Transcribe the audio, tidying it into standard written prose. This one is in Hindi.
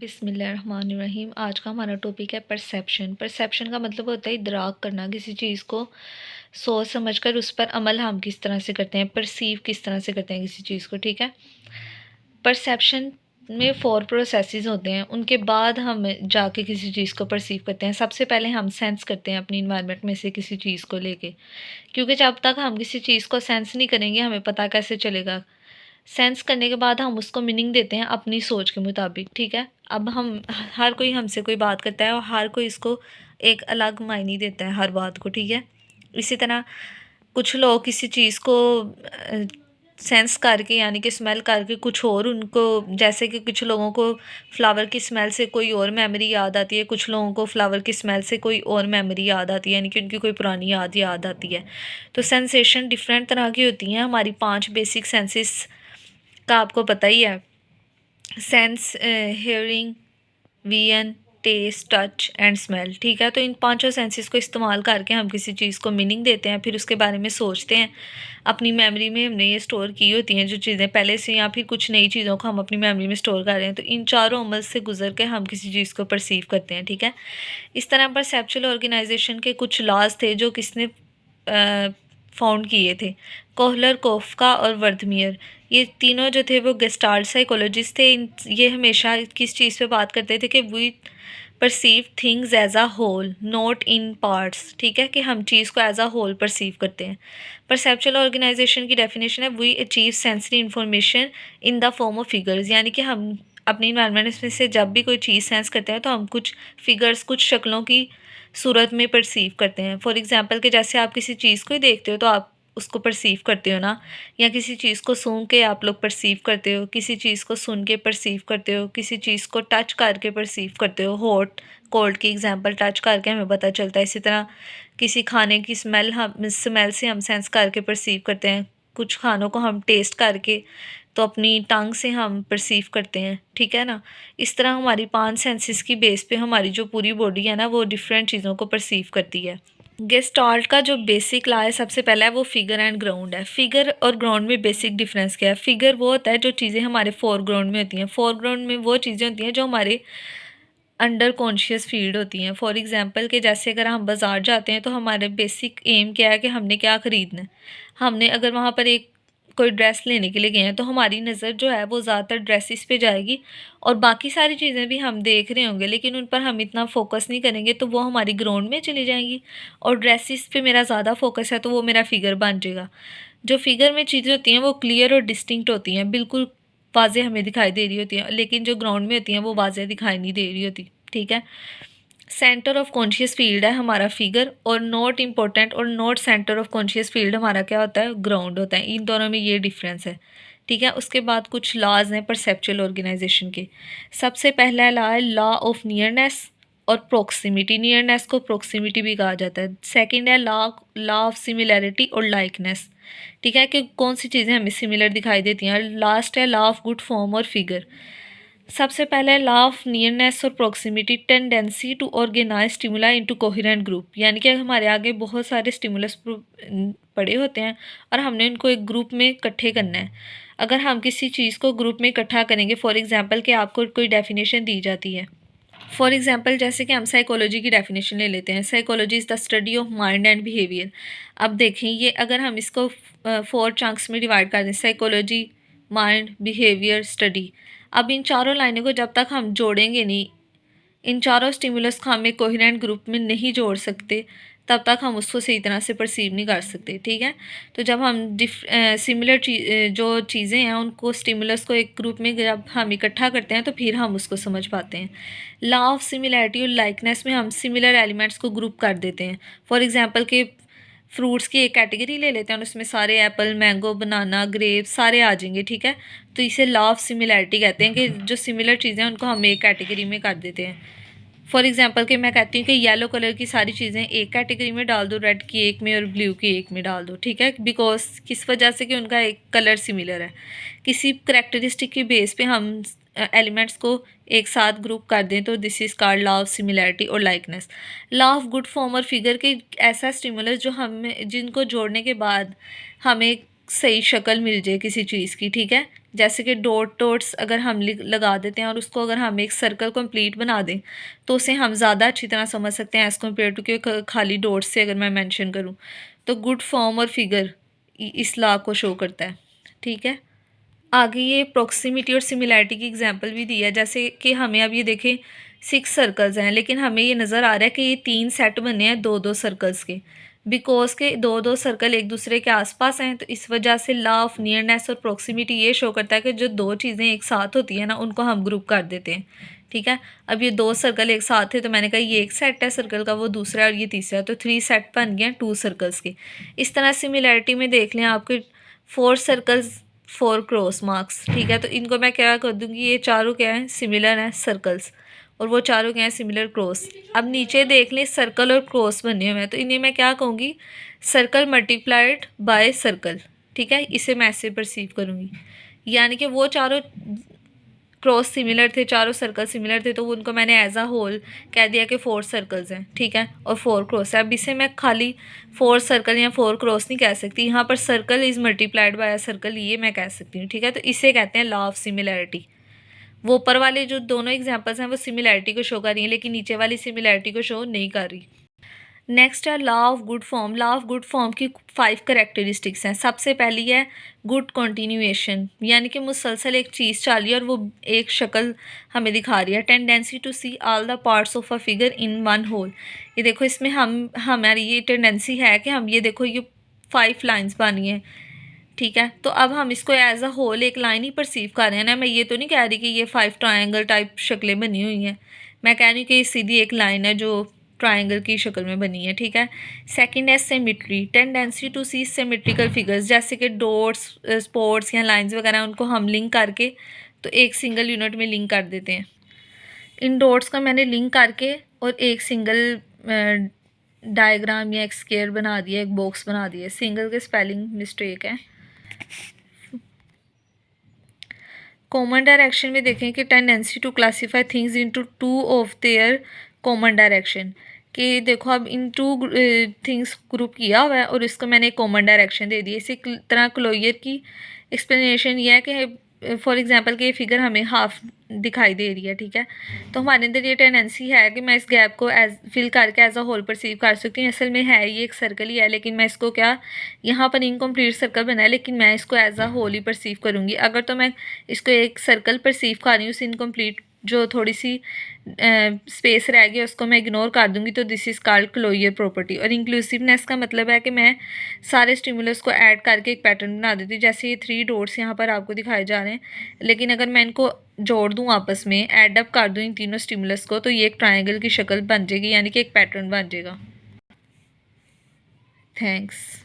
बिस्मिल्लाहिर्रहमानिर्रहीम। आज का हमारा टॉपिक है परसेप्शन। परसेप्शन का मतलब होता है इदराक करना, किसी चीज़ को सोच समझकर उस पर अमल हम किस तरह से करते हैं, परसीव किस तरह से करते हैं किसी चीज़ को। ठीक है, परसेप्शन में 4 प्रोसेसेस होते हैं, उनके बाद हम जाके किसी चीज़ को परसीव करते हैं। सबसे पहले हम सेंस करते हैं अपनी इन्वायरमेंट में से किसी चीज़ को लेके, क्योंकि जब तक हम किसी चीज़ को सेंस नहीं करेंगे हमें पता कैसे चलेगा। सेंस करने के बाद हम उसको मीनिंग देते हैं अपनी सोच के मुताबिक। ठीक है, अब हम हर कोई हमसे कोई बात करता है और हर कोई इसको एक अलग मायने देता है हर बात को। ठीक है, इसी तरह कुछ लोग किसी चीज़ को सेंस करके यानी कि स्मेल करके कुछ और उनको, जैसे कि कुछ लोगों को फ्लावर की स्मेल से कोई और मेमोरी याद आती है, कुछ लोगों को फ्लावर की स्मेल से कोई और मेमोरी याद आती है, यानी कि उनकी कोई पुरानी याद आती है। तो सेंसेशन डिफरेंट तरह की होती हैं। हमारी 5 बेसिक सेंसेस का आपको पता ही है। Sense, hearing, vision, taste, touch and smell. ठीक है, तो इन पांचों सेंसेस को इस्तेमाल करके हम किसी चीज़ को मीनिंग देते हैं, फिर उसके बारे में सोचते हैं। अपनी मेमोरी में हमने ये स्टोर की होती हैं जो चीज़ें पहले से, या फिर कुछ नई चीज़ों को हम अपनी मेमोरी में स्टोर कर रहे हैं। तो इन चारों अमल से गुजर के हम किसी चीज़ को परसीव करते हैं। ठीक है, इस तरह परसेप्चुअल ऑर्गेनाइजेशन के कुछ लॉज थे जो किसने फाउंड किए थे, कोहलर, कोफ्का और वर्धमियर। ये तीनों जो थे वो गेस्टाल्ट साइकोलॉजिस्ट थे। ये हमेशा किस चीज़ पे बात करते थे कि we perceive things as a whole not in parts. ठीक है, कि हम चीज़ को एज अ होल परसीव करते हैं। परसेप्चुअल ऑर्गेनाइजेशन की डेफिनेशन है we achieve sensory information in the form of figures, यानी कि हम अपनी इन्वायरमेंट में से जब भी कोई चीज़ सेंस करते हैं तो हम कुछ फिगर्स, कुछ शक्लों की सूरत में परसीव करते हैं। फॉर एग्जांपल कि जैसे आप किसी चीज़ को ही देखते हो तो आप उसको परसीव करते हो ना, या किसी चीज़ को सूंघ के आप लोग परसीव करते हो, किसी चीज़ को सुन के परसीव करते हो, किसी चीज़ को टच करके परसीव करते हो। हॉट कोल्ड की एग्जांपल टच करके हमें पता चलता है। इसी तरह किसी खाने की स्मेल से हम सेंस करके परसीव करते हैं। कुछ खानों को हम टेस्ट करके, तो अपनी टंग से हम परसीव करते हैं। ठीक है ना, इस तरह हमारी 5 सेंसेस की बेस पे हमारी जो पूरी बॉडी है ना वो डिफरेंट चीज़ों को परसीव करती है। गेस्टाल्ट का जो बेसिक लॉ है सबसे पहला है वो फिगर एंड ग्राउंड है। फिगर और ग्राउंड में बेसिक डिफरेंस क्या है? फिगर वो होता है जो चीज़ें हमारे फोरग्राउंड में होती हैं। फोरग्राउंड में वो चीज़ें होती हैं जो हमारे अंडर कॉन्शियस फील्ड होती हैं। फॉर एग्जांपल कि जैसे अगर हम बाज़ार जाते हैं तो हमारे बेसिक एम क्या है कि हमने क्या ख़रीदना है। हमने अगर वहाँ पर एक कोई ड्रेस लेने के लिए गए हैं तो हमारी नज़र जो है वो ज़्यादातर ड्रेसेस पे जाएगी, और बाकी सारी चीज़ें भी हम देख रहे होंगे लेकिन उन पर हम इतना फोकस नहीं करेंगे तो वो हमारी ग्राउंड में चली जाएंगी। और ड्रेसेस पे मेरा ज़्यादा फोकस है तो वो मेरा फिगर बन जाएगा। जो फिगर में चीज़ें होती हैं वो क्लियर और डिस्टिंक्ट होती हैं, बिल्कुल वाज़े हमें दिखाई दे रही होती हैं, लेकिन जो ग्राउंड में होती हैं वो वाज़े दिखाई नहीं दे रही होती। ठीक है, सेंटर ऑफ कॉन्शियस फील्ड है हमारा फिगर, और नॉट इम्पोर्टेंट और not centre of conscious field हमारा क्या होता है? ग्राउंड होता है। इन दोनों में ये डिफरेंस है। ठीक है, उसके बाद कुछ लॉज हैं परसेप्चुअल ऑर्गेनाइजेशन के। सबसे पहला लॉ है लॉ ऑफ नियरनेस और प्रोक्सिमिटी। नियरनेस को प्रोक्सिमिटी भी कहा जाता है। सेकंड है लॉ लॉ ऑफ सिमिलैरिटी और लाइकनेस। ठीक है, कि कौन सी चीज़ें हमें सिमिलर दिखाई देती हैं। लास्ट है लॉ ऑफ गुड फॉर्म और फिगर। सबसे पहले लॉ ऑफ नियरनेस और proximity, tendency to organise stimuli into coherent group, यानी कि हमारे आगे बहुत सारे स्टिमुलस पड़े होते हैं और हमने उनको एक ग्रुप में इकट्ठे करना है। अगर हम किसी चीज़ को ग्रुप में इकट्ठा करेंगे, फॉर एग्जांपल कि आपको कोई डेफिनेशन दी जाती है। फॉर एग्जांपल जैसे कि हम साइकोलॉजी की डेफिनेशन ले लेते हैं। Psychology is the study of mind and behaviour. अब देखें, ये अगर हम इसको 4 चंक्स में डिवाइड कर दें, साइकोलॉजी, माइंड, बिहेवियर, स्टडी। अब इन चारों लाइनों को जब तक हम जोड़ेंगे नहीं, इन चारों स्टिमुलस को हम एक कोहेरेंट ग्रुप में नहीं जोड़ सकते, तब तक हम उसको सही तरह से परसीव नहीं कर सकते। ठीक है, तो जब हम सिमिलर जो चीज़ें हैं उनको, स्टिमुलस को एक ग्रुप में जब हम इकट्ठा करते हैं तो फिर हम उसको समझ पाते हैं। लॉ ऑफ सिमिलैरिटी और लाइकनेस में हम सिमिलर एलिमेंट्स को ग्रुप कर देते हैं। फॉर एग्जांपल के फ्रूट्स की एक कैटेगरी ले लेते हैं और उसमें सारे एप्पल, मैंगो, बनाना, ग्रेप सारे आ जाएंगे। ठीक है, तो इसे लॉ ऑफ सिमिलैरिटी कहते हैं कि जो सिमिलर चीज़ें हैं उनको हम एक कैटेगरी में कर देते हैं। फॉर एग्जांपल कि मैं कहती हूँ कि येलो कलर की सारी चीज़ें एक कैटेगरी में डाल दो, रेड की एक में और ब्लू की एक में डाल दो। ठीक है, बिकॉज किस वजह से कि उनका एक कलर सिमिलर है। किसी करेक्टरिस्टिक की बेस पे हम एलिमेंट्स को एक साथ ग्रुप कर दें तो this is called law of similarity और likeness. Law of good form और फिगर के ऐसा स्टिमुलस जो हमें, जिनको जोड़ने के बाद हमें सही शक्ल मिल जाए किसी चीज़ की। ठीक है, जैसे कि डॉट डॉट्स अगर हम लगा देते हैं और उसको अगर हम एक सर्कल कंप्लीट बना दें तो उसे हम ज़्यादा अच्छी तरह समझ सकते हैं एज़ कम्पेयर टू कि खाली डॉट्स से अगर मैं मेंशन करूँ। तो गुड फॉर्म और फिगर इस लॉ को शो करता है, ठीक है। आगे ये प्रॉक्सिमिटी और सिमिलैरिटी की एग्जांपल भी दी है, जैसे कि हमें अब ये देखें 6 सर्कल्स हैं, लेकिन हमें ये नज़र आ रहा है कि ये 3 सेट बने हैं 2-2 सर्कल्स के, बिकॉज के 2-2 सर्कल एक दूसरे के आसपास हैं। तो इस वजह से लॉ ऑफ नियरनेस और प्रॉक्सिमिटी ये शो करता है कि जो दो चीज़ें एक साथ होती हैं ना, उनको हम ग्रुप कर देते हैं, ठीक है। अब ये 2 सर्कल एक साथ है तो मैंने कहा ये एक सेट है सर्कल का, वो दूसरा और ये तीसरा, तो 3 सेट बन गए 2 सर्कल्स के। इस तरह सिमिलैरिटी में देख लें आपके 4 सर्कल्स 4 क्रॉस मार्क्स, ठीक है। तो इनको मैं क्या कर दूँगी, ये चारों क्या हैं, सिमिलर हैं सर्कल्स, और वो चारों क्या हैं, सिमिलर क्रॉस। अब नीचे देख लें सर्कल और क्रॉस बने हुए हैं, तो इन्हें मैं क्या कहूँगी, सर्कल मल्टीप्लाइड बाय सर्कल, ठीक है। इसे मैं ऐसे परसीव करूँगी, यानी कि वो चारों क्रॉस सिमिलर थे, चारों सर्कल सिमिलर थे, तो उनको मैंने एज अ होल कह दिया कि 4 सर्कल्स हैं, ठीक है, और 4 क्रॉस है। अब इसे मैं खाली 4 सर्कल या 4 क्रॉस नहीं कह सकती, यहाँ पर circle is multiplied by circle ये मैं कह सकती हूँ, ठीक है। तो इसे कहते हैं लॉ ऑफ सिमिलैरिटी। वो ऊपर वाले जो दोनों एग्जाम्पल्स हैं वो सिमिलैरिटी को शो कर रही हैं, लेकिन नीचे वाली सिमिलैरिटी को शो नहीं कर रही। नेक्स्ट है law of good form. Law of good form की 5 करेक्टरिस्टिक्स हैं। सबसे पहली है गुड कंटिन्यूएशन, यानी कि मुसलसल एक चीज़ चल रही है और वो एक शक्ल हमें दिखा रही है। Tendency to see all the parts of a figure in one whole. ये देखो इसमें हमारी ये टेंडेंसी है कि हम ये देखो ये 5 लाइन्स बनी हैं, ठीक है। तो अब हम इसको एज अ होल एक लाइन ही परसीव कर रहे हैं ना। मैं ये तो नहीं कह रही कि ये 5 ट्रायंगल टाइप शक्लें बनी हुई हैं, मैं कह रही हूँ कि सीधी एक लाइन है जो ट्रायंगल की शक्ल में बनी है, ठीक है। सेकंड है symmetry, tendency to see symmetrical figures, जैसे कि डॉट्स स्पॉट्स या लाइंस वगैरह, उनको हम लिंक करके तो एक सिंगल यूनिट में लिंक कर देते हैं। इन डॉट्स का मैंने लिंक करके और एक सिंगल डायग्राम या एक स्क्वायर बना दिया, एक बॉक्स बना दिया। सिंगल के स्पेलिंग मिस्टेक है। कॉमन डायरेक्शन में देखें कि tendency to classify things into two of their common direction, कि देखो अब इन 2 थिंग्स ग्रुप किया हुआ है और इसको मैंने एक कॉमन डायरेक्शन दे दी। इसी तरह क्लोजर की एक्सप्लेनेशन ये है कि फॉर एग्जांपल कि ये फिगर हमें हाफ दिखाई दे रही है, ठीक है। तो हमारे अंदर ये टेंडेंसी है कि मैं इस गैप को एज फिल करके एज अ होल परसीव कर सकती हूँ। असल में है ये एक सर्कल ही है, लेकिन मैं इसको क्या, यहाँ पर इनकम्प्लीट सर्कल बना है, लेकिन मैं इसको एज अ होल ही परसीव करूँगी। अगर तो मैं इसको एक सर्कल परसीव कर रही हूँ, उस इनकम्प्लीट जो थोड़ी सी स्पेस रह गई उसको मैं इग्नोर कर दूंगी, तो this is called closure property. और इंक्लूसिवनेस का मतलब है कि मैं सारे स्टिमुलस को ऐड करके एक पैटर्न बना देती हूँ। जैसे ये 3 डॉट्स यहाँ पर आपको दिखाए जा रहे हैं, लेकिन अगर मैं इनको जोड़ दूँ आपस में, ऐड अप कर दूँ इन तीनों स्टिमुलस को, तो ये एक ट्राइंगल की शक्ल बन जाएगी, यानी कि एक पैटर्न बन जाएगा। थैंक्स।